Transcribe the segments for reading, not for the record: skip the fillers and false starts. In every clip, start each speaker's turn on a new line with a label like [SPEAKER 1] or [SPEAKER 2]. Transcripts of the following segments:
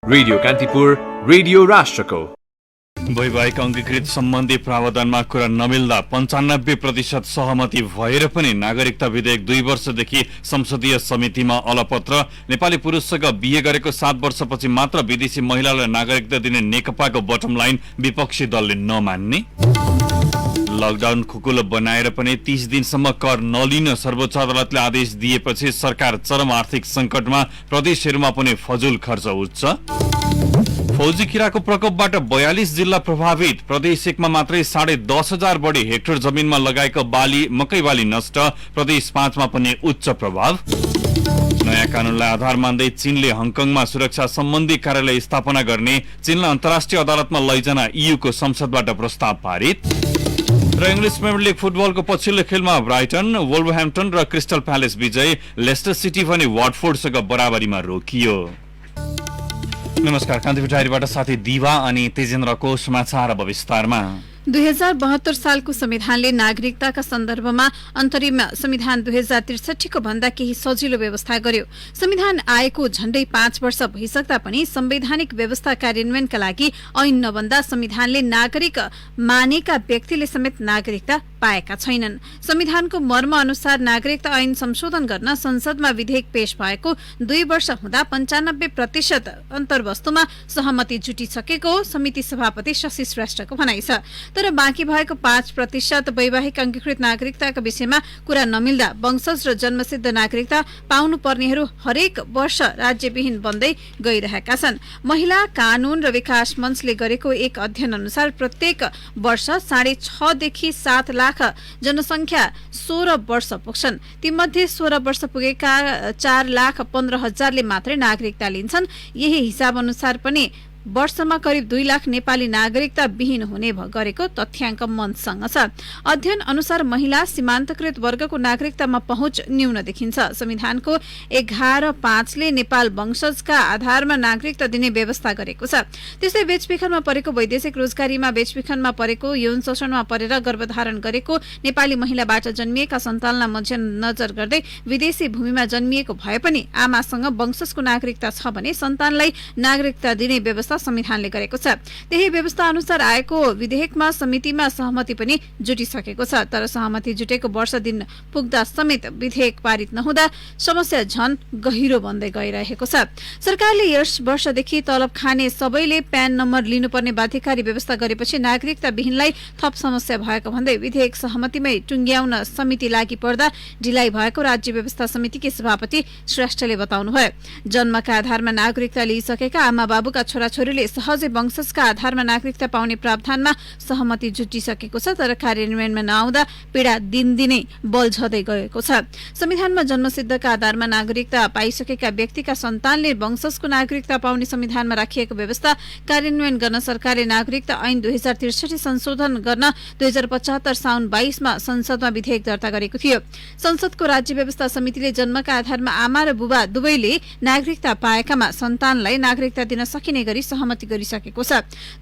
[SPEAKER 1] Radio Kantipur, radio राष्ट्रको।
[SPEAKER 2] वैवाहिक अङ्गीकृत सम्बन्धी प्रावधानमा कुरा नमिल्दा 95% सहमति भएर पनि नागरिकता विधेयक 2 वर्षदेखि संसदीय समितिमा अलपत्र। नेपाली पुरुषसँग बिहे गरेको 7 वर्षपछि मात्र विदेशी महिलालाई नागरिकता दिने नेकपाको बटम लाइन विपक्षी दलले नमान्ने। लकडाउन खुकुलो बनाएर पनि 30 दिनसम्म कर नलिन सर्वोच्च अदालतले आदेश दिएपछि सरकार चरम आर्थिक संकटमा, प्रदेशहरूमा पनि फजुल खर्च उच्च। फौजी किराको प्रकोपबाट 42 जिल्ला प्रभावित। प्रदेश 1 मा मात्रै 10,500 बढी हेक्टर जमिनमा लगाएको मकै बाली नष्ट। प्रदेश 5 मा पनि उच्च प्रभाव। नयाँ कानूनलाई आधार मान्दै चीनले हङकङमा सुरक्षा सम्बन्धी कार्यालय स्थापना गर्ने। चीनलाई अन्तर्राष्ट्रिय अदालतमा लैजान ईयूको संसदबाट प्रस्ताव पारित। र इङ्ग्लिस प्रिमियर लिग फुटबलको पछिल्लो खेलमा ब्राइटन, वुल्भरह्याम्पटन र क्रिस्टल प्यालेस विजय। लेस्टर सिटी पनि वाटफोर्डसँग बराबरीमा रोकियो। नमस्कार, कान्तिपुर डायरीबाट साथी दिवा अनि तेजेन्द्रको समाचार अब विस्तारमा।
[SPEAKER 3] 2072 सालको संविधानले नागरिकताका सन्दर्भमा अन्तरिम संविधान 2063 को भन्दा केही सजिलो व्यवस्था गर्यो। संविधान आएको झण्डै 5 वर्ष भइसक्दा पनि संवैधानिक व्यवस्था कार्यान्वयनका लागि ऐन नबन्दा संविधानले नागरिक मानेका व्यक्तिले समेत नागरिकता पाएका छैनन्। संविधानको मर्म अनुसार नागरिकता ऐन संशोधन गर्न संसदमा विधेयक पेश भएको 2 वर्ष हुँदा 95% अन्तर्वस्तुमा सहमति जुटिसकेको समिति सभापति शशि श्रेष्ठको भनाइ छ। तर बाँकी भएको 5% वैवाहिक अङ्गीकृत नागरिकताका विषयमा कुरा नमिल्दा वंशज र जन्मसिद्ध नागरिकता पाउनुपर्नेहरू हरेक वर्ष राज्यविहीन बन्दै गइरहेका छन्। महिला कानून र विकास मञ्चले गरेको एक अध्ययन अनुसार प्रत्येक वर्ष 6.5 देखि 7 लाख जनसंख्या 16 वर्ष पुग्छन्। तीमध्ये 16 वर्ष पुगेका 4,15,000ले मात्रै नागरिकता लिन्छन्। यही हिसाब अनुसार पनि वर्षमा करिब 2 लाख नेपाली नागरिकता विहीन हुने गरेको तथ्याङ्क मञ्चसँग छ। अध्ययन अनुसार महिला सीमान्तकृत वर्गको नागरिकतामा पहुँच न्यून देखिन्छ। संविधानको 11(5) ले नेपाल वंशजका आधारमा नागरिकता दिने व्यवस्था गरेको छ। त्यस्तै बेचबिखनमा परेको, वैदेशिक रोजगारीमा बेचबिखनमा परेको, यौन शोषणमा परेर गर्भधारण गरेको नेपाली महिलाबाट जन्मिएका सन्तानलाई मध्यनजर गर्दै विदेशी भूमिमा जन्मिएको भए पनि आमासँग वंशजको नागरिकता छ भने सन्तानलाई नागरिकता दिने व्यवस्था संविधानले गरेको छ। त्यही व्यवस्था अनुसार आएको विधेयकमा समितिमा सहमति पनि जुटिसकेको छ। तर सहमति जुटेको वर्ष दिन पुग्दा समेत विधेयक पारित नहुँदा समस्या झन गहिरो बन्दै गइरहेको छ। सरकारले यस वर्षदेखि तलब खाने सबैले प्यान नम्बर लिनुपर्ने बाध्यकारी व्यवस्था गरेपछि नागरिकता विहीनलाई थप समस्या भएको भन्दै विधेयक सहमतिमै टुङ्ग्याउन समिति लागि पर्दा ढिलाइ भएको राज्य व्यवस्था समितिकी सभापति श्रेष्ठले बताउनुभयो। जन्मका आधारमा नागरिकता लिइसकेका आमा बाबुका छोराछोरीले सहजै वंशजका आधारमा नागरिकता पाउने प्रावधानमा सहमति जुटिसकेको छ। तर कार्यान्वयनमा नआउँदा पीडा दिनदिनै बल्झदै गएको छ। संविधानमा जन्मसिद्धका आधारमा नागरिकता पाइसकेका व्यक्तिका सन्तानले वंशजको नागरिकता पाउने संविधानमा राखिएको व्यवस्था कार्यान्वयन गर्न सरकारले नागरिकता ऐन 2063 संशोधन गर्न 2075 साउन 22 मा संसदमा विधेयक दर्ता गरेको थियो। संसदको राज्य व्यवस्था समितिले जन्मका आधारमा आमा र बुबा दुवैले नागरिकता पाएकामा सन्तानलाई नागरिकता दिन सकिने गरी सहमति गरिसकेको छ।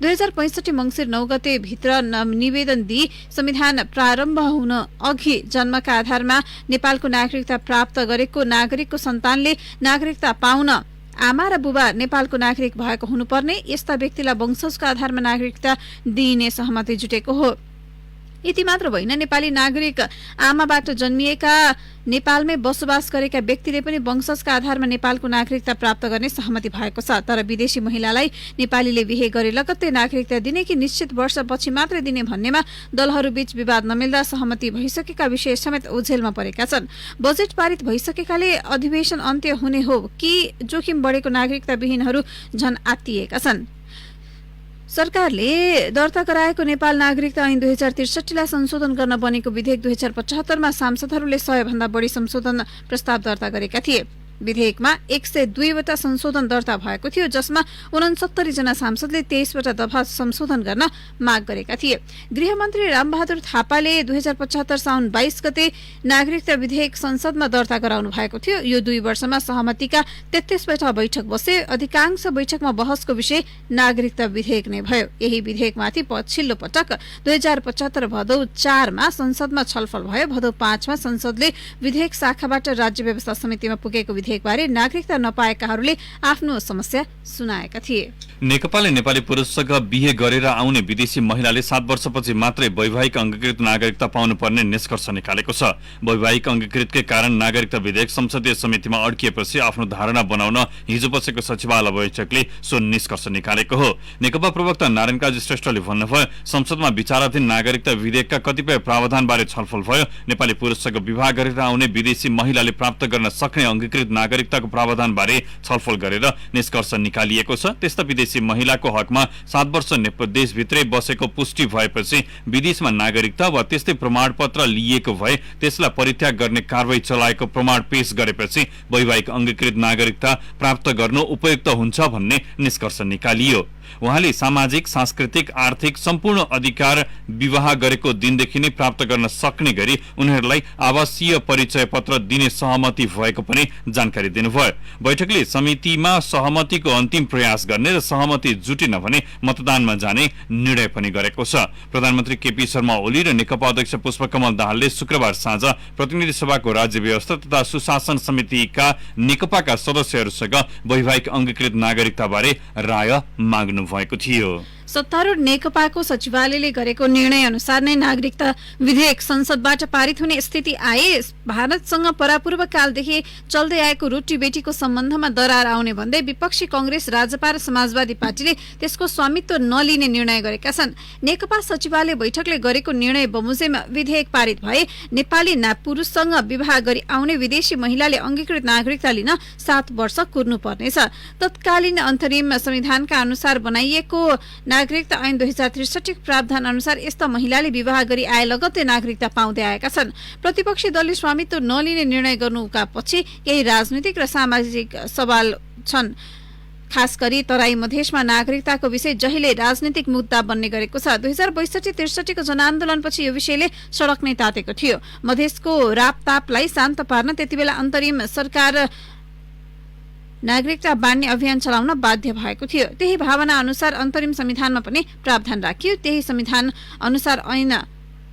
[SPEAKER 3] 2065 मंसिर 9 गते भित्र निवेदन दिई संविधान प्रारम्भ हुन अघि जन्मका आधारमा नेपालको नागरिकता प्राप्त गरेको नागरिकको सन्तानले नागरिकता पाउन आमा र बुबा नेपालको नागरिक भएको हुनुपर्ने। यस्ता व्यक्तिलाई वंशजको आधारमा नागरिकता दिइने सहमति जुटेको हो। यति मात्र होइन, नेपाली नागरिक आमाबाट जन्मिएका नेपालमै बसोबास गरेका व्यक्तिले पनि वंशजका आधारमा नेपालको नागरिकता प्राप्त गर्ने सहमति भएको छ। तर विदेशी महिलालाई नेपालीले बिहे गरे लगत्तै नागरिकता दिने कि निश्चित वर्षपछि मात्रै दिने भन्नेमा दलहरूबीच विवाद नमिल्दा सहमति भइसकेका विषय समेत ओझेलमा परेका छन्। बजेट पारित भइसकेकाले अधिवेशन अन्त्य हुने हो कि जोखिम बढेको नागरिकता विहीनहरू झन आत्तिएका छन्। सरकारले दर्ता गराएको नेपाल नागरिकता ऐन 2063 लाई संशोधन गर्न बनेको विधेयक 2075 मा सांसदहरूले 100 भन्दा बढी संशोधन प्रस्ताव दर्ता गरेका थिए। विधेयकमा 102 वटा संशोधन दर्ता भएको थियो, जसमा 69 जना सांसदले 23 वटा दफा संशोधन गर्न माग गरेका थिए। गृहमन्त्री रामबहादुर थापाले 2075 साउन 22 गते नागरिकता विधेयक संसदमा दर्ता गराउनु भएको थियो। यो 2 वर्षमा सहमतिका 33 वटा बैठक बसे। अधिकांश बैठकमा बहसको विषय नागरिकता विधेयक नै भयो। यही विधेयकमाथि पछिल्लो पटक 2075 भदौ 4 मा संसदमा छलफल भयो। भदौ 5 मा संसदले विधेयक शाखाबाट राज्य व्यवस्था समितिमा पुगेको विधेयकबारे नागरिकता नपाएकाहरूले आफ्नो समस्या सुनाएका थिए।
[SPEAKER 2] नेकपाले नेपाली पुरुषसँग बिहे गरेर आउने विदेशी महिलाले 7 वर्षपछि मात्रै वैवाहिक अंगीकृत नागरिकता पाउनुपर्ने निष्कर्ष निकालेको छ। वैवाहिक अंगीकृतकै कारण नागरिकता विधेयक संसदीय समितिमा अड्किएपछि आफ्नो धारणा बनाउन हिजो बसेको सचिवालय बैठकले सो निष्कर्ष निकालेको हो। नेकपा प्रवक्ता नारायण काजी श्रेष्ठले भन्नुभयो, संसदमा विचाराधीन नागरिकता विधेयकका कतिपय प्रावधानबारे छलफल भयो। नेपाली पुरुषसँग विवाह गरेर आउने विदेशी महिलाले प्राप्त गर्न सक्ने अंगीकृत नागरिकताको प्रावधानबारे छलफल गरेर निष्कर्ष निकालिएको छ। त्यस्ता विदेशी महिलाको हकमा 7 वर्ष देशभित्रै बसेको पुष्टि भएपछि विदेशमा नागरिकता वा त्यस्तै प्रमाणपत्र लिएको भए त्यसलाई परित्याग गर्ने कारबाही चलाएको प्रमाण पेश गरेपछि वैवाहिक अंगीकृत नागरिकता प्राप्त गर्नु उपयुक्त हुन्छ भन्ने निष्कर्ष निकालियो। उहाँले सामाजिक, सांस्कृतिक, आर्थिक सम्पूर्ण अधिकार विवाह गरेको दिनदेखि नै प्राप्त गर्न सक्ने गरी उनीहरूलाई आवासीय परिचय पत्र दिने सहमति भएको पनि जानकारी दिनुभयो। बैठकले समितिमा सहमतिको अन्तिम प्रयास गर्ने र सहमति जुटेन भने मतदानमा जाने निर्णय पनि गरेको छ। प्रधानमन्त्री केपी शर्मा ओली र नेकपा अध्यक्ष पुष्पकमल दाहालले शुक्रबार साँझ प्रतिनिधि सभाको राज्य व्यवस्था तथा सुशासन समितिका नेकपाका सदस्यहरूसँग वैवाहिक अंगीकृत नागरिकताबारे राय माग्नु भएको थियो।
[SPEAKER 3] सत्तारूढ नेकपाको सचिवालयले गरेको निर्णय अनुसार नै नागरिकता विधेयक संसदबाट पारित हुने स्थिति आए भारतसँग परापूर्व कालदेखि चल्दै आएको रोटी बेटीको सम्बन्धमा दरार आउने भन्दै विपक्षी कांग्रेस, राजपा र समाजवादी पार्टीले त्यसको स्वामित्व नलिने निर्णय गरेका छन्। नेकपा सचिवालय बैठकले गरेको निर्णय बमोजिम विधेयक पारित भए नेपाली पुरुषसँग विवाह गरी आउने विदेशी महिलाले अंगीकृत नागरिकता लिन 7 वर्ष कुर्नुपर्नेछ। तत्कालीन अन्तरिम संविधानका अनुसार बनाइएको नागरिकता ऐन 2063 प्रावधान अनुसार यस्ता महिलाले विवाह गरी आए लगत्तै नागरिकता पाउँदै आएका छन्। प्रतिपक्षी दलले स्वामित्व नलिने निर्णय गर्नुका पछि केही राजनीतिक र सामाजिक सवाल छन्। खास गरी तराई मधेसमा नागरिकताको विषय जहिले राजनीतिक मुद्दा बन्ने गरेको छ। 2062-63 को जनआन्दोलनपछि यो विषयले सडक नै तातेको थियो। मधेसको रापतापलाई शान्त पार्न त्यतिबेला अन्तरिम सरकार नागरिकता बाँड्ने अभियान चलाउन बाध्य भएको थियो। त्यही भावना अनुसार अन्तरिम संविधानमा पनि प्रावधान राखियो। त्यही संविधान अनुसार ऐन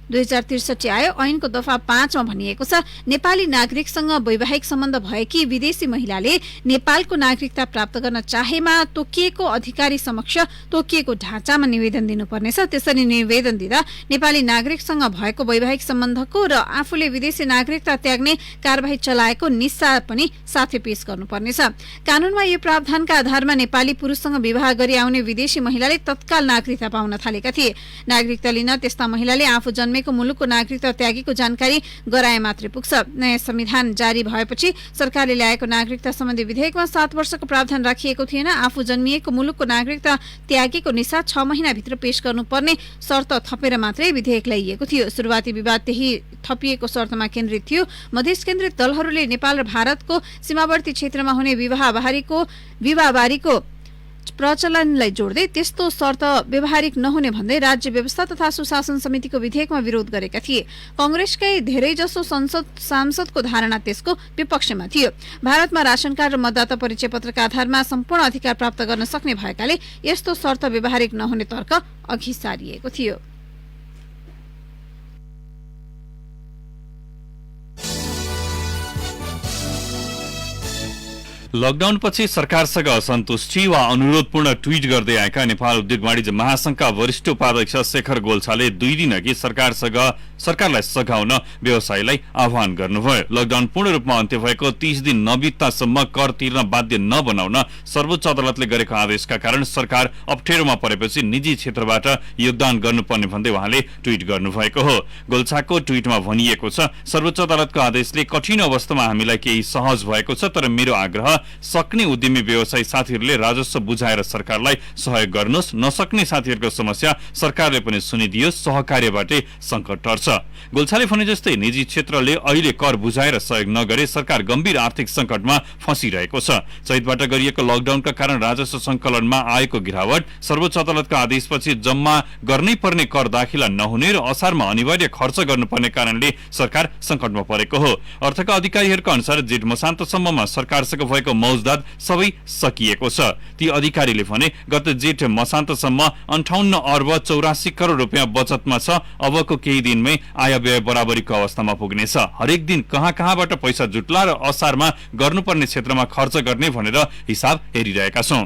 [SPEAKER 3] 2063 आयो। ऐनको दफा 5 मा भनिएको छ, नेपाली नागरिकसँग वैवाहिक सम्बन्ध भएकी विदेशी महिलाले नेपालको नागरिकता प्राप्त गर्न चाहेमा तोकिएको अधिकारी समक्ष तोकिएको ढाँचामा निवेदन दिनुपर्नेछ। त्यसरी निवेदन दिँदा नेपाली नागरिकसँग भएको वैवाहिक सम्बन्धको र आफूले विदेशी नागरिकता त्याग्ने कारबाही चलाएको निस्सा पनि साथै पेश गर्नुपर्नेछ। कानूनमा यो प्रावधानका आधारमा नेपाली पुरुषसँग विवाह गरी आउने विदेशी महिलाले तत्काल नागरिकता पाउन थालेका थिए। नागरिकता लिन त्यस्ता महिलाले आफू जन्मेको मुलुकको नागरिकता त्यागेको जानकारी गराए मात्रै पुग्छ। नयाँ संविधान जारी भएपछि सरकारले ल्याएको नागरिकता सम्बन्धी विधेयकमा 7 वर्षको प्रावधान राखिएको थिएन। आफू जन्मिएको मुलुकको नागरिकता त्यागेको निस्सा 6 महिनाभित्र पेश गर्नुपर्ने शर्त थपेर मात्रै विधेयक ल्याइएको थियो। सुरुवाती विवाद त्यही थपिएको शर्तमा केन्द्रित थियो। मधेस केन्द्रित दलहरूले नेपाल र भारतको सीमावर्ती क्षेत्रमा हुने विवाहबारीको प्रचलनलाई जोड्दै त्यस्तो शर्त व्यवहारिक नहुने भन्दै राज्य व्यवस्था तथा सुशासन समितिको विधेयकमा विरोध गरेका थिए। कांग्रेसकै धेरैजसो सांसदको धारणा त्यसको विपक्षमा थियो। भारतमा राशन कार्ड र मतदाता परिचय पत्रका आधारमा सम्पूर्ण अधिकार प्राप्त गर्न सक्ने भएकाले यस्तो शर्त व्यवहारिक नहुने तर्क अघि सारिएको थियो।
[SPEAKER 2] लकडाउनपछि सरकारसँग असन्तुष्टि वा अनुरोधपूर्ण ट्वीट गर्दै आएका नेपाल उद्योग वाणिज्य महासंघका वरिष्ठ उपाध्यक्ष शेखर गोल्छाले 2 दिन अघि सरकारलाई सघाउन व्यवसायीलाई आह्वान गर्नुभयो। लकडाउन पूर्ण रूपमा अन्त्य भएको 30 दिन नबित्तासम्म कर तिर्न बाध्य नबनाउन सर्वोच्च अदालतले गरेको आदेशका कारण सरकार अप्ठ्यारोमा परेपछि निजी क्षेत्रबाट योगदान गर्नुपर्ने भन्दै उहाँले ट्वीट गर्नुभएको हो। गोल्छाको ट्वीटमा भनिएको छ, सर्वोच्च अदालतको आदेशले कठिन अवस्थामा हामीलाई केही सहज भएको छ, तर मेरो आग्रह सक्ने उद्यमी व्यवसायी साथीहरूले राजस्व बुझाएर सरकारलाई सहयोग गर्नुहोस्। नसक्ने साथीहरूको समस्या सरकारले पनि सुनिदियोस्। सहकार्यबाटै संकट टर्छ। गोल्छाले भने जस्तै निजी क्षेत्रले अहिले कर बुझाएर सहयोग नगरे सरकार गम्भीर आर्थिक संकटमा फँसिरहेको छ। चैतबाट गरिएको लकडाउनका कारण राजस्व संकलनमा आएको गिरावट, सर्वोच्च अदालतको आदेशपछि जम्मा गर्नै पर्ने कर दाखिला नहुने र असारमा अनिवार्य खर्च गर्नुपर्ने कारणले सरकार संकटमा परेको हो। अर्थका अधिकारीहरूका अनुसार जेठ मसान्तसम्ममा सरकारसँग भएको मौजदात सबै सकिएको छ। ती अधिकारीले भने गत जेठ मसान्तसम्म 58 अर्ब 84 करोड रुपियाँ बचतमा छ। अबको केही दिनमै आय व्यय बराबरीको अवस्थामा पुग्नेछ। हरेक दिन कहाँबाट पैसा जुट्ला र असारमा गर्नुपर्ने क्षेत्रमा खर्च गर्ने भनेर हिसाब हेरिरहेका छौं।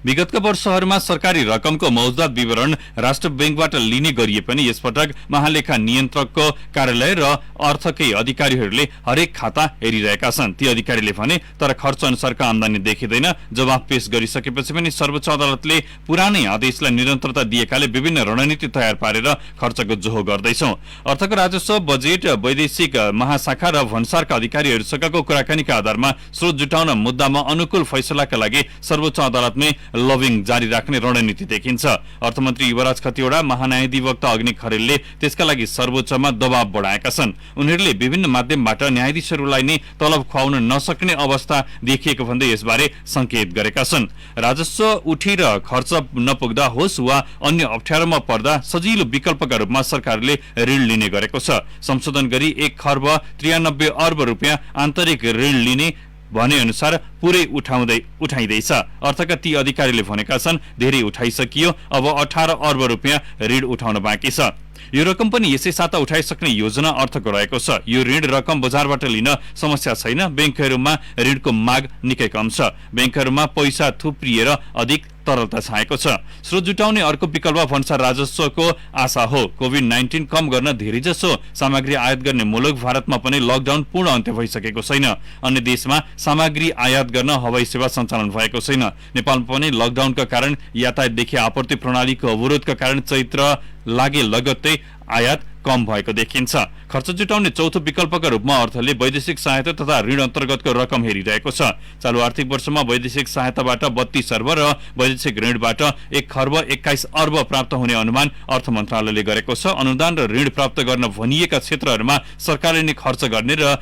[SPEAKER 2] विगतका वर्षहरूमा सरकारी रकमको मौजदात विवरण राष्ट्र बैंकबाट लिने गरिए पनि यसपटक महालेखा नियन्त्रकको कार्यालय र अर्थकै अधिकारीहरूले हरेक खाता हेरिरहेका छन्। ती अधिकारीले भने तर खर्च अनुसारको आमदानी देखिँदैन। जवाफ पेश गरिसकेपछि पनि सर्वोच्च अदालतले पुरानै आदेशलाई निरन्तरता दिएकाले विभिन्न रणनीति तयार पारेर खर्चको जोहो गर्दैछौं। अर्थको राजस्व, बजेट, वैदेशिक महाशाखा र भन्सारका अधिकारीहरूसँगको कुराकानीका आधारमा स्रोत जुटाउन मुद्दामा अनुकूल फैसलाका लागि सर्वोच्च अदालतमै लबिङ जारी राख्ने रणनीति देखिन्छ। अर्थमन्त्री युवराज खतिवडा, महान्यायाधिवक्ता अग्नि खरेलले त्यसका लागि सर्वोच्चमा दबाव बढाएका छन्। उनीहरूले विभिन्न माध्यमबाट न्यायाधीशहरूलाई नै तलब खुवाउन नसक्ने अवस्था देखिएको भन्दै यसबारे संकेत गरेका छन्। राजस्व उठी र खर्च नपुग्दा होस् वा अन्य अप्ठ्यारोमा पर्दा सजिलो विकल्पका रूपमा सरकारले ऋण लिने गरेको छ। संशोधन गरी 1 खर्ब 93 अर्ब रुपियाँ आन्तरिक ऋण लिने भने अनुसार पुरै उठाइँदैछ। अर्थका ती अधिकारीले भनेका छन् धेरै उठाइसकियो, अब 18 अर्ब रुपियाँ ऋण उठाउन बाँकी छ। यो रकम पनि यसै साता उठाइसक्ने योजना अर्थको रहेको छ। यो ऋण रकम बजारबाट लिन समस्या छैन। बैंकहरूमा ऋणको माग निकै कम छ। बैंकहरूमा पैसा थुप्रिएर अधिक तरलता छाएको छ। स्रोत जुटाउने अर्को विकल्प भन्सार राजस्वको आशा हो। कोभिड-19 कम गर्न धेरैजसो सामग्री आयात गर्ने मुलुक भारतमा पनि लकडाउन पूर्ण अन्त्य भइसकेको छैन। अन्य देशमा सामग्री आयात गर्न हवाई सेवा सञ्चालन भएको छैन। नेपालमा पनि लकडाउनका कारण यातायातदेखि आपूर्ति प्रणालीको अवरोधका कारण चैत्र लागे लगत्तै आयात कम भएको देखिन्छ। खर्च जुटाउने चौथो विकल्पका रूपमा अर्थले वैदेशिक सहायता तथा ऋण अन्तर्गतको रकम हेरिरहेको छ। चालू आर्थिक वर्षमा वैदेशिक सहायताबाट 32 अर्ब र वैदेशिक ऋणबाट 1 खर्ब 21 अर्ब प्राप्त हुने अनुमान अर्थ मन्त्रालयले गरेको छ। अनुदान र ऋण प्राप्त गर्न भनिएका क्षेत्रहरूमा सरकारले नै खर्च गर्ने र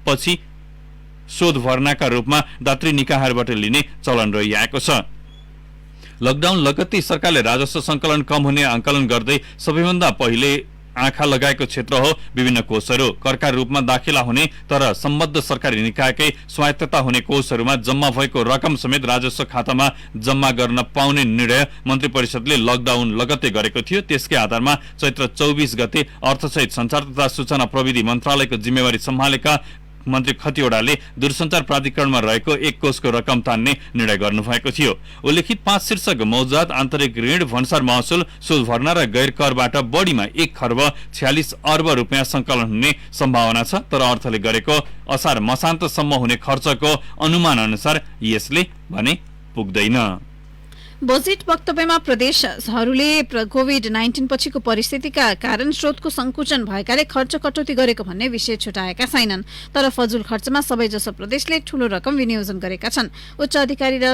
[SPEAKER 2] पछि शोध भर्नाका रूपमा दात्री निकायहरूबाट लिने चलन रहिआएको छ। लकडाउन लगत्तै सरकारले राजस्व संकलन कम हुने आंकलन गर्दै सबैभन्दा पहिले आँखा लगाएको क्षेत्र हो विभिन्न कोषहरू। करका रूपमा दाखिला हुने तर सम्बद्ध सरकारी निकायकै स्वायत्तता हुने कोषहरूमा जम्मा भएको रकम समेत राजस्व खातामा जम्मा गर्न पाउने निर्णय मन्त्री परिषदले लकडाउन लगत्तै गरेको थियो। त्यसकै आधारमा चैत्र 24 गते अर्थसहित सञ्चार तथा सूचना प्रविधि मन्त्रालयको जिम्मेवारी सम्हालेका मन्त्री खतिवडाले दूरसञ्चार प्राधिकरणमा रहेको 1 कोषको रकम तान्ने निर्णय गर्नुभएको थियो। उल्लेखित 5 शीर्षक मौजदात, आन्तरिक ऋण, भन्सार महसुल, सुद भर्ना र गैर करबाट बढीमा 1 खर्ब 46 अर्ब रुपियाँ संकलन हुने सम्भावना छ। तर अर्थले गरेको असार मसान्तसम्म हुने खर्चको अनुमान अनुसार यसले भने पुग्दैन।
[SPEAKER 3] बजेट वक्तव्यमा प्रदेशहरूले कोभिड-19 पछिको परिस्थितिका कारण स्रोतको संकुचन भएकाले खर्च कटौती गरेको भन्ने विषय छुटाएका छैनन्। तर फजुल खर्चमा सबैजसो प्रदेशले ठूलो रकम विनियोजन गरेका छन्। उच्च अधिकारी र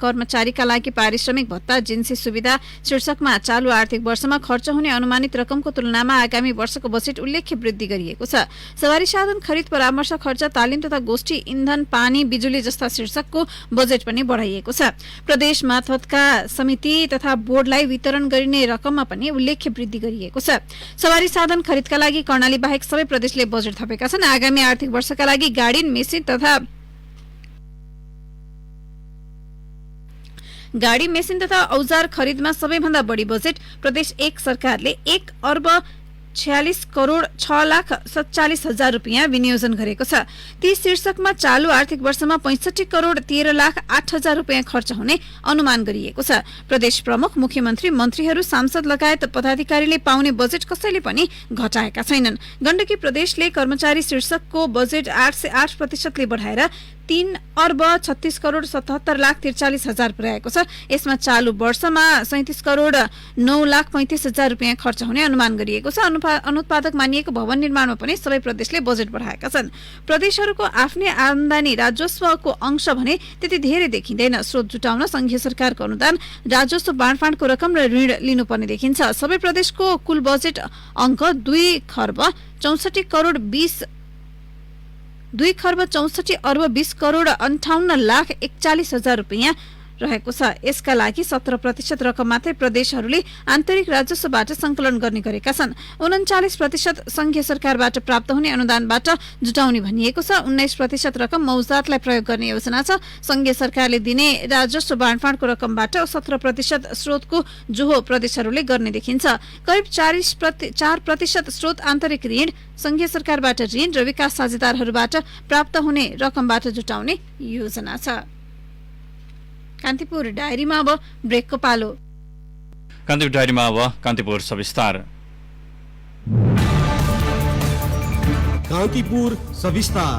[SPEAKER 3] कर्मचारीका लागि पारिश्रमिक भत्ता, जिन्सी सुविधा शीर्षकमा चालू आर्थिक वर्षमा खर्च हुने अनुमानित रकमको तुलनामा आगामी वर्षको बजेट उल्लेख्य वृद्धि गरिएको छ। सवारी साधन खरिद, परामर्श खर्च, तालिम तथा गोष्ठी, इन्धन, पानी, बिजुली जस्ता शीर्षकको बजेट पनि बढाइएको छ। प्रदेश का समिति तथा बोर्डलाई वितरण गरिने रकममा पनि उल्लेख्य वृद्धि गरिएको छ। सवारी साधन खरिदका लागि कर्णाली बाहेक सबै प्रदेशले बजेट थपेका छन्। आगामी आर्थिक वर्षका लागि गाडी, मेसिन तथा औजार खरिदमा सबैभन्दा बढी बजेट प्रदेश 1 सरकारले 1 अर्ब 46 करोड 6 लाख 47 हजार रुपियाँ विनियोजन गरेको छ। ती शीर्षकमा चालू आर्थिक वर्षमा 65 करोड 13 लाख 8 हजार रुपियाँ खर्च हुने अनुमान गरिएको छ। प्रदेश प्रमुख, मुख्यमन्त्री, मन्त्रीहरू, सांसद लगायत पदाधिकारीले पाउने बजेट कसैले पनि घटाएका छैनन्। गण्डकी प्रदेशले कर्मचारी शीर्षकको बजेट 808% ले बढाएर 3 अर्ब 36 करोड 77 लाख 43 हजार पुर्याएको छ। यसमा चालू वर्षमा 37 करोड 9 लाख 35 हजार रुपियाँ खर्च हुने अनुमान गरिएको छ। अनुत्पादक मानिएको भवन निर्माणमा पनि सबै प्रदेशले बजेट बढाएका छन्। प्रदेशहरूको आफ्नै आमदानी राजस्वको अंश भने त्यति धेरै देखिँदैन। स्रोत जुटाउन संघीय सरकारको अनुदान, राजस्व बाँडफाँडको रकम र ऋण लिनुपर्ने देखिन्छ। सबै प्रदेशको कुल बजेट अङ्क 2 खर्ब 64 करोड 2 खर्ब 64 अर्ब 20 करोड 58 लाख 41 हजार रुपियाँ रहेको छ। यसका लागि 17% रकम मात्रै प्रदेशहरूले आन्तरिक राजस्वबाट संकलन गर्ने गरेका छन्। 39% संघीय सरकारबाट प्राप्त हुने अनुदानबाट जुटाउने भनिएको छ। 19% रकम मौजातलाई प्रयोग गर्ने योजना छ। संघीय सरकारले दिने राजस्व बाँडफाँडको रकमबाट 17% स्रोतको जोहो प्रदेशहरूले गर्ने देखिन्छ। करिब 4% स्रोत आन्तरिक ऋण, संघीय सरकारबाट ऋण र विकास साझेदारहरूबाट प्राप्त हुने रकमबाट जुटाउने योजना छ। कान्तिपुर डायरीमा अब ब्रेकको पालो।
[SPEAKER 2] कान्तिपुर डायरीमा अब कान्तिपुर सविस्तार।
[SPEAKER 4] कान्तिपुर सविस्तार।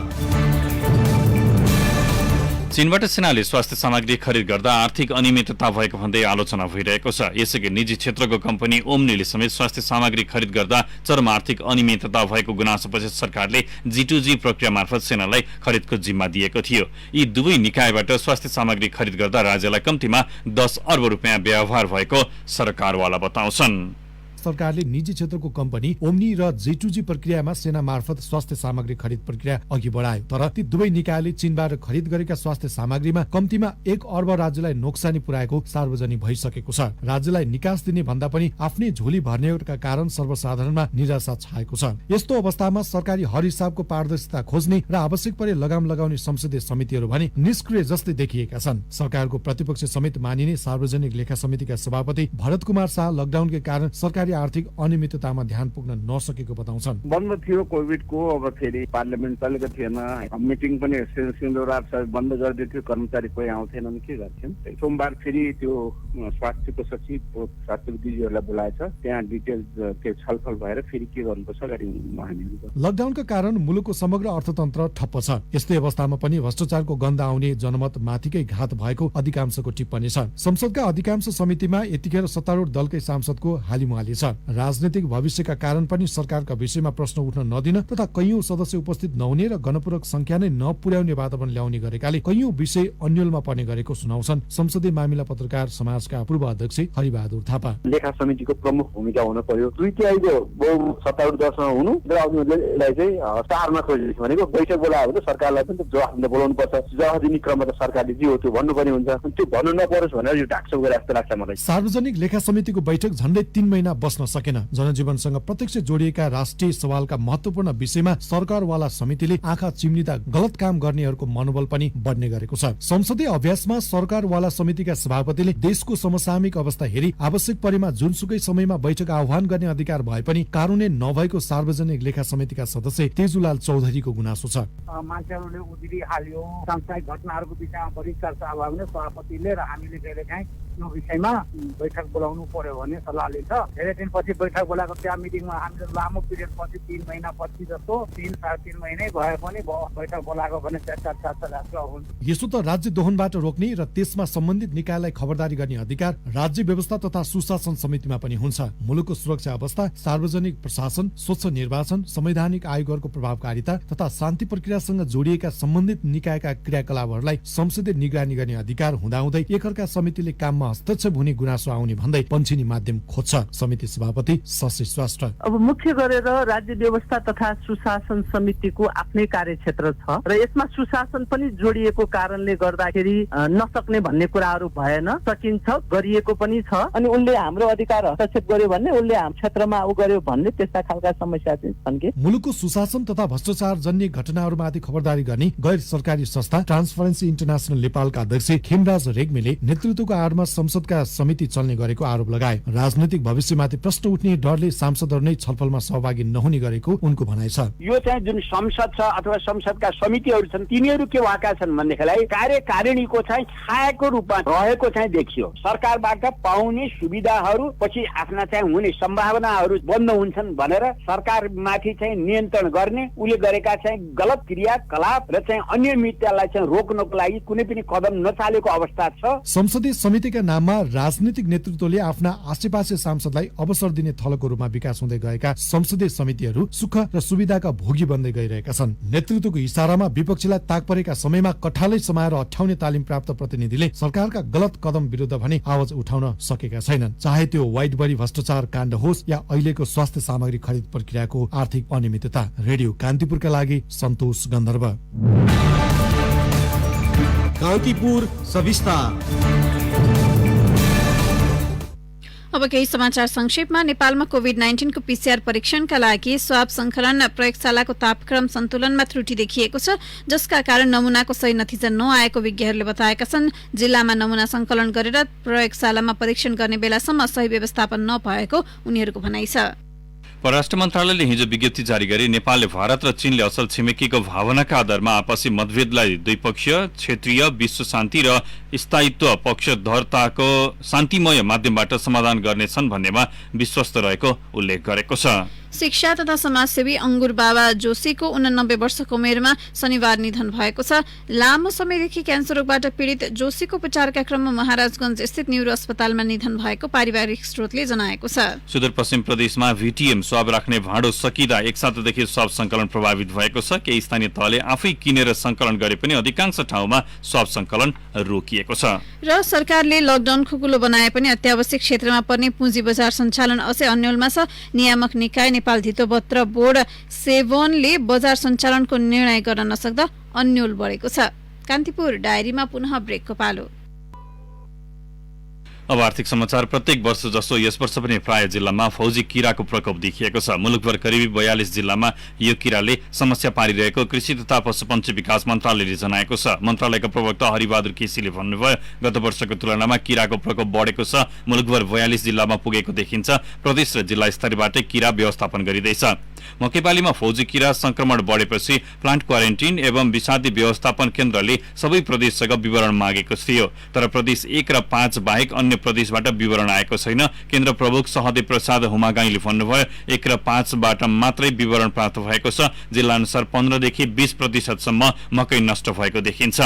[SPEAKER 2] चीनबाट सेनाले स्वास्थ्य सामग्री खरिद गर्दा आर्थिक अनियमितता भएको भन्दै आलोचना भइरहेको छ। यसैगरी निजी क्षेत्रको कम्पनी ओम्नीले समेत स्वास्थ्य सामग्री खरिद गर्दा चरम आर्थिक अनियमितता भएको गुनासोपछि सरकारले G2G प्रक्रिया मार्फत सेनालाई खरिदको जिम्मा दिएको थियो। यी दुवै निकायबाट स्वास्थ्य सामग्री खरिद गर्दा राज्यलाई कम्तीमा 10 अर्ब रुपियाँ व्यवहार भएको सरकारवाला बताउँछन्।
[SPEAKER 5] सरकारले निजी क्षेत्रको कम्पनी ओम्नी र G2G प्रक्रियामा सेना मार्फत स्वास्थ्य सामग्री खरिद प्रक्रिया अघि बढायो। तर ती दुवै निकायले चीनबाट खरिद गरेका स्वास्थ्य सामग्रीमा कम्तीमा 1 अर्ब राज्यलाई नोक्सानी पुर्याएको सार्वजनिक भइसकेको छ। राज्यलाई निकास दिने भन्दा पनि आफ्नै झोली भर्नेका कारण सर्वसाधारणमा निराशा छाएको छ। यस्तो अवस्थामा सरकारी हर हिसाबको पारदर्शिता खोज्ने र आवश्यक परे लगाम लगाउने संसदीय समितिहरू भने निष्क्रिय जस्तै देखिएका छन्। सरकारको प्रतिपक्ष समेत मानिने सार्वजनिक लेखा समितिका सभापति भरत कुमार शाह लकडाउनकै कारण सरकारी आर्थिक अनियमिततामा ध्यान पुग्न नसकेको बताउँछन्।
[SPEAKER 6] बन्द थियो कोभिडको, अब फेरि पार्लियामेन्ट चलेको थिएन, मिटिङ पनि सिन्धुरार बन्द गरिदिएको थियो, कर्मचारी कोही आउँथेनन्, के गर्थ्यौँ। सोमबार फेरि त्यो स्वास्थ्यको सचिव स्वास्थ्य दिदीहरूलाई बोलाएछ, त्यहाँ डिटेल त्यो छलफल भएर फेरि के गर्नुपर्छ गरी हामी।
[SPEAKER 5] लकडाउनका कारण मुलुकको समग्र अर्थतन्त्र ठप्प छ। यस्तै अवस्थामा पनि भ्रष्टाचारको गन्ध आउने जनमत माथिकै घात भएको अधिकांशको टिप्पणी छ। संसदका अधिकांश समितिमा यतिखेर सत्तारूढ दलकै सांसदको हालिमुहाली छ। राजनीतिक भविष्यका कारण पनि सरकारका विषयमा प्रश्न उठ्न नदिन तथा कैयौं सदस्य उपस्थित नहुने र गणपूरक संख्या नै नपुर्याउने वातावरण ल्याउने गरेकाले कैयौं विषय अन्यलमा पर्ने गरेको सुनाउँछन् संसदीय मामिला पत्रकार समाजका पूर्व अध्यक्ष हरिबहादुर थापा।
[SPEAKER 6] लेखा समितिको प्रमुख भूमिका हुन पर्यो। 2/3 बहुमत सत्तारूढ दलसँग हुनु र यसलाई चाहिँ स्टारमा खोज्ने भनेको बैठक बोलायो भने सरकारलाई पनि जवाफ दिन बोलाउनु पर्छ। जवाफ दिने क्रममा त सरकारले जे हो त्यो भन्नुपर्ने हुन्छ। त्यो भन्नु नपरोस् भनेर यो ढाकछोप गरे जस्तो लाग्छ मलाई।
[SPEAKER 5] सार्वजनिक लेखा समितिको बैठक झण्डै 3 महिना बस्न सकेन। जनजीवनसँग प्रत्यक्ष जोडिएका राष्ट्रिय सवालका महत्वपूर्ण विषयमा सरकारवाला समितिले आँखा चिम्लिँदा गलत काम गर्नेहरूको मनोबल पनि बढ्ने गरेको छ। संसदीय अभ्यासमा सरकारवाला समितिका सभापतिले देशको समसामयिक अवस्था हेरी आवश्यक परेमा जुनसुकै समयमा बैठक आह्वान गर्ने अधिकार भए पनि कानुन नभएको सार्वजनिक लेखा समितिका सदस्य तेजुलाल चौधरीको गुनासो छ।
[SPEAKER 7] मान्छेहरूले उजुरी हाल्यो, सांसारिक घटनाहरूको विषयमा बढी चर्चा भयो भने सभापतिले र हामीले कहिलेकाहीँ यो विषयमा बैठक बोलाउनु पर्यो भने सल्लाह लिन्छ। धेरै दिनपछि बैठक बोलाएको त्यहाँ मिटिङमा हामीले लामो पिरियड पछि 3 महिना पछि जस्तो 3-3.5 महिनै भए पनि बैठक बोलाएको भने चर्चा हुन्छ।
[SPEAKER 5] यसो त राज्य दोहनबाट रोक्ने र त्यसमा सम्बन्धित निकायलाई खबरदारी गर्ने अधिकार राज्य व्यवस्था तथा सुशासन समितिमा पनि हुन्छ। मुलुकको सुरक्षा अवस्था, सार्वजनिक प्रशासन, स्वच्छ निर्वाचन, संवैधानिक आयोगहरूको प्रभावकारिता तथा शान्ति प्रक्रियासँग जोडिएका सम्बन्धित निकायका क्रियाकलापहरूलाई संसदीय निगरानी गर्ने अधिकार हुँदाहुँदै एकअर्का समितिले काममा हस्तक्षेप हुने गुनासो आउने भन्दै पञ्चिनी माध्यम खोज्छ। समिति सभापति शशि श्रेष्ठ।
[SPEAKER 8] अब मुख्य गरेर राज्य व्यवस्था तथा सुशासन समितिको आफ्नै कार्यक्षेत्र छ र यसमा सुशासन पनि जोडिएको कारणले गर्दाखेरि नसक्ने भन्ने कुराहरू भएन, सकिन्छ, गरिएको पनि छ। अनि उनले हाम्रो अधिकार हस्तक्षेप गर्यो भने उनले हाम्रो क्षेत्रमा उ गर्यो भन्ने त्यस्ता खालका समस्या छन् कि
[SPEAKER 5] मुलुकको सुशासन तथा भ्रष्टाचार जन्य घटनाहरूमाथि खबरदारी गर्ने गैर सरकारी संस्था ट्रान्सपरेन्सी इन्टरनेशनल नेपालका अध्यक्ष खेमराज रेग्मीले नेतृत्वको आडमा संसदका समिति चल्ने गरेको आरोप लगाए। राजनैतिक भविष्यमाथि प्रश्न उठ्ने डरले सांसदहरू नै छलफलमा सहभागी नहुने गरेको उनको भनाइ छ।
[SPEAKER 9] यो चाहिँ जुन संसद छ अथवा संसदका समितिहरू छन् तिनीहरू के भएका छन् भनेदेखिलाई कार्यकारिणीको चाहिँ छायाको रूपमा रहेको चाहिँ देखियो। सरकारबाट पाउने सुविधाहरू पछि आफ्ना चाहिँ हुने सम्भावनाहरू बन्द हुन्छन् भनेर सरकारमाथि चाहिँ नियन्त्रण गर्ने उले गरेका चाहिँ गलत क्रियाकलाप र चाहिँ अनियमिततालाई चाहिँ रोक्नको लागि कुनै पनि कदम नचालेको अवस्था छ।
[SPEAKER 5] संसदीय समितिका नाममा राजनीतिक नेतृत्वले आफ्ना आसेपासे सांसदलाई अवसर दिने थलोको रूपमा विकास हुँदै गएका संसदीय समितिहरू सुख र सुविधाका भोगी बन्दै गइरहेका छन्। नेतृत्वको इशारामा विपक्षीलाई ताक परेका समयमा कठालै समाएर अठ्याउने तालिम प्राप्त प्रतिनिधिले सरकारका गलत कदम विरुद्ध भने आवाज उठाउन सकेका छैनन्। चाहे त्यो वाइडबरी भ्रष्टाचार काण्ड होस् या अहिलेको स्वास्थ्य सामग्री खरिद प्रक्रियाको आर्थिक अनियमितता। रेडियो कान्तिपुरका लागि सन्तोष गन्धर्व।
[SPEAKER 4] कान्तिपुर सविस्तार।
[SPEAKER 3] अब केही समाचार संक्षेपमा। नेपालमा कोभिड-19 को पीसीआर परीक्षणका लागि स्वाब संकलन प्रयोगशालाको तापक्रम सन्तुलनमा त्रुटि देखिएको छ, जसका कारण नमूनाको सही नतिजा नआएको विज्ञहरूले बताएका छन्। जिल्लामा नमूना संकलन गरेर प्रयोगशालामा परीक्षण गर्ने बेलासम्म सही व्यवस्थापन नभएको उनीहरूको भनाइ छ।
[SPEAKER 2] परराष्ट्र मन्त्रालयले हिजो विज्ञप्ति जारी गरी नेपालले भारत र चीनले असल छिमेकीको भावनाका आधारमा आपसी मतभेदलाई द्विपक्षीय, क्षेत्रीय, विश्व शान्ति र स्थायित्व पक्षधरताको शान्तिमय माध्यमबाट समाधान गर्नेछन् भन्नेमा विश्वस्त रहेको उल्लेख गरेको छ।
[SPEAKER 3] शिक्षा तथा समाजसेवी अंगुर बाबा जोशीको 89 वर्षको उमेरमा शनिबार निधन भएको छ। लामो समयदेखि क्यान्सर रोगबाट पीडित जोशीको उपचारका क्रममा महाराजगञ्ज स्थित न्युरो अस्पतालमा निधन भएको पारिवारिक स्रोतले जनाएको छ।
[SPEAKER 2] सुदूरपश्चिम प्रदेशमा VTM स्वाब राख्ने भाँडो सकिँदा एक सातादेखि स्वाब संकलन प्रभावित भएको छ। केही स्थानीय तहले आफै किनेर संकलन गरे पनि अधिकांश ठाउँमा स्वाब संकलन रोकिएको छ।
[SPEAKER 3] र सरकारले लकडाउन खुकुलो बनाए पनि अत्यावश्यक क्षेत्रमा पर्ने पुँजी बजार सञ्चालन अझै अन्यलमा छ। नियामक निकाय नेपाल धितोपत्र बोर्ड सेभोनले बजार सञ्चालनको निर्णय गर्न नसक्दा अन्यल बढेको छ। कान्तिपुर डायरीमा पुनः ब्रेकको पालो।
[SPEAKER 2] अब आर्थिक समाचार। प्रत्येक वर्ष जस्तो यस वर्ष पनि प्राय जिल्लामा फौजी किराको प्रकोप देखिएको छ। मुलुकभर करिबी 42 जिल्लामा यो किराले समस्या पारिरहेको कृषि तथा पशुपन्छी विकास मन्त्रालयले जनाएको छ। मन्त्रालयका प्रवक्ता हरिबहादुर केसीले भन्नुभयो, गत वर्षको तुलनामा किराको प्रकोप बढेको छ। मुलुकभर 42 जिल्लामा पुगेको देखिन्छ। प्रदेश र जिल्ला स्तरबाटै किरा व्यवस्थापन गरिँदैछ। मकेपालीमा फौजी किरा संक्रमण बढेपछि प्लान्ट क्वारेन्टिन एवं विषादी व्यवस्थापन केन्द्रले सबै प्रदेशसँग विवरण मागेको थियो, तर प्रदेश 1 र 5 बाहेक अन्य प्रदेशबाट विवरण आएको छैन। केन्द्र प्रमुख सहदेव प्रसाद हुमागाईले भन्नुभयो, 1 र 5 बाट मात्रै विवरण प्राप्त भएको छ। जिल्ला अनुसार 15 देखि 20% मकै नष्ट भएको देखिन्छ।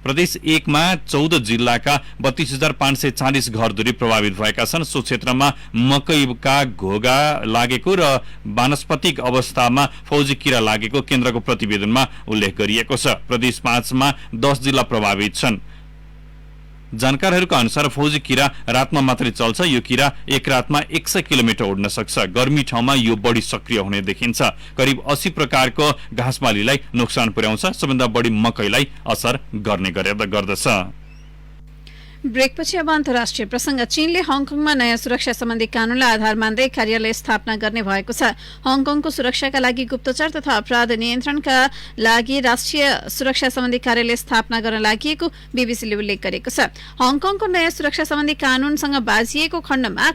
[SPEAKER 2] प्रदेश 1 मा 14 जिल्लाका 32,540 घरधुरी प्रभावित भएका छन्। सो क्षेत्रमा मकैका घोगा लागेको र वानस्पतिक अवस्थामा फौजी किरा लागेको केन्द्रको प्रतिवेदनमा उल्लेख गरिएको छ। प्रदेश 5 मा 10 जिल्ला प्रभावित छन्। जानकारहरूका अनुसार फौजी किरा रातमा मात्रै चल्छ। यो किरा एक रातमा 100 किलोमिटर उड्न सक्छ। गर्मी ठाउँमा यो बढी सक्रिय हुने देखिन्छ। करिब 80 प्रकारको घाँसबालीलाई नोक्सान पुर्याउँछ। सबैभन्दा बढी मकैलाई असर गर्ने गर्दछ।
[SPEAKER 3] ब्रेकपछि अब अन्तर्राष्ट्रिय प्रसंग। चीनले हङकङमा नयाँ सुरक्षा सम्बन्धी कानूनलाई आधार मान्दै कार्यालय स्थापना गर्ने भएको छ। हङकङको सुरक्षाका लागि गुप्तचर तथा अपराध नियन्त्रणका लागि राष्ट्रिय सुरक्षा सम्बन्धी कार्यालय स्थापना गर्न लागि बीबीसीले उल्लेख गरेको छ। हङकङको नयाँ सुरक्षा सम्बन्धी कानूनसँग बाजिएको खण्डमा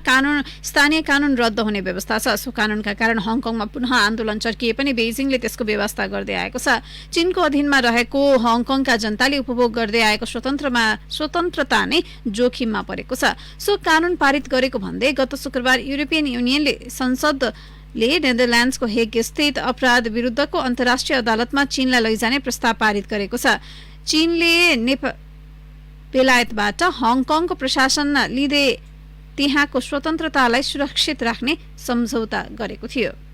[SPEAKER 3] स्थानीय कानून रद्द हुने व्यवस्था छ। सो कानूनका कारण हङकङमा पुनः आन्दोलन चर्किए पनि बेजिङले त्यसको व्यवस्था गर्दै आएको छ। चीनको अधीनमा रहेको हङकङका जनताले उपभोग गर्दै आएको स्वतन्त्रता नै जोखिममा परेको छ। सो कानून पारित गरेको भन्दै गत शुक्रबार युरोपियन युनियनले संसदले नेदरल्यान्ड्सको हेग स्थित अपराध विरुद्धको अन्तर्राष्ट्रिय अदालतमा चीनलाई लैजाने प्रस्ताव पारित गरेको छ। चीनले बेलायतबाट हङकङको प्रशासन लिँदै त्यहाँको स्वतन्त्रतालाई सुरक्षित राख्ने सम्झौता गरेको थियो।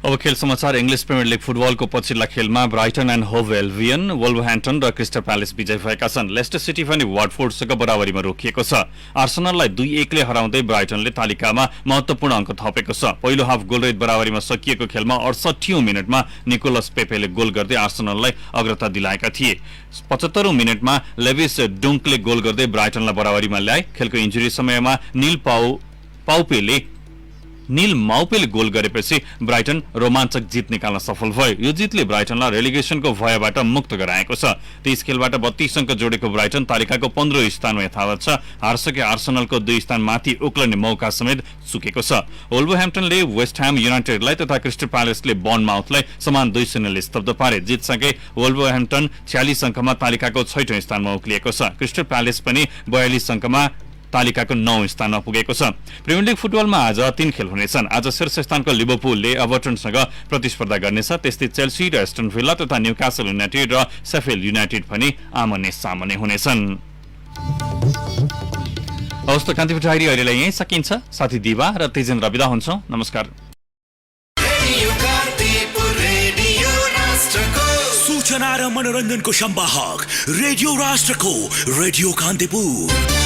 [SPEAKER 2] अब खेल समाचार। इंग्लिश प्रिमियर लीग फुटबलको पछिल्ला खेलमा ब्राइटन एन्ड होभ एल्बियन, वुल्भरह्याम्पटन र क्रिस्टल प्यालेस विजय भएका छन्। लेस्टर सिटी पनि वाटफोर्डसँग बराबरीमा रोकिएको छ। आर्सेनललाई 2-1 ले हराउँदै ब्राइटनले तालिकामा महत्वपूर्ण अंक थपेको छ। पहिलो हाफ गोलरहित बराबरीमा सकिएको खेलमा 68औं मिनेटमा निकोलस पेपेले गोल गर्दै आर्सेनललाई अग्रता दिलाएका थिए। 75औं मिनेटमा लेविस डुङ्कले गोल गर्दै ब्राइटनलाई बराबरीमा ल्याए। खेलको इन्जुरी समयमा नील माउपेले गोल गरेपछि ब्राइटन रोमाञ्चक जित निकाल्न सफल भयो। यो जितले ब्राइटनलाई रेलिगेसनको भयबाट मुक्त गराएको छ। 23 खेलबाट 32 अंक जोडेको ब्राइटन तालिकाको 15औं स्थानमा यथावत छ। हारसके आर्सेनलको 2 स्थान माथि उक्लने मौका समेत चुकेको छ। वुल्भरह्याम्पटनले वेस्ट ह्याम युनाइटेडलाई तथा क्रिस्टल प्यालेसले बर्नमाउथलाई समान 2-0 ले स्तब्ध पारे। जितसँगै वुल्भरह्याम्पटन 46 अंकमा तालिकाको 6औं स्थानमा उक्लिएको छ। क्रिस्टल प्यालेस पनि 42 अंकमा तालिकाको 9औं स्थानमा पुगेको छ। प्रिमियर लीग फुटबलमा आज 3 खेल हुनेछन्। आज शीर्ष स्थानको लिभरपुलले एभर्टनसँग प्रतिस्पर्धा गर्नेछ। त्यस्तै चेल्सी र एस्टन विला तथा न्यूकासल युनाइटेड र शेफिल्ड युनाइटेड पनि आमने सामने हुनेछन्। हवस् त कान्तिपुर डायरी अहिलेलाई यही सकिन्छ। साथी दिवा र तेजेन्द्र बिदा हुन्छ। नमस्कार।
[SPEAKER 4] सूचना र मनोरञ्जनको संवाहक रेडियो राष्ट्रको रेडियो कान्तिपुर।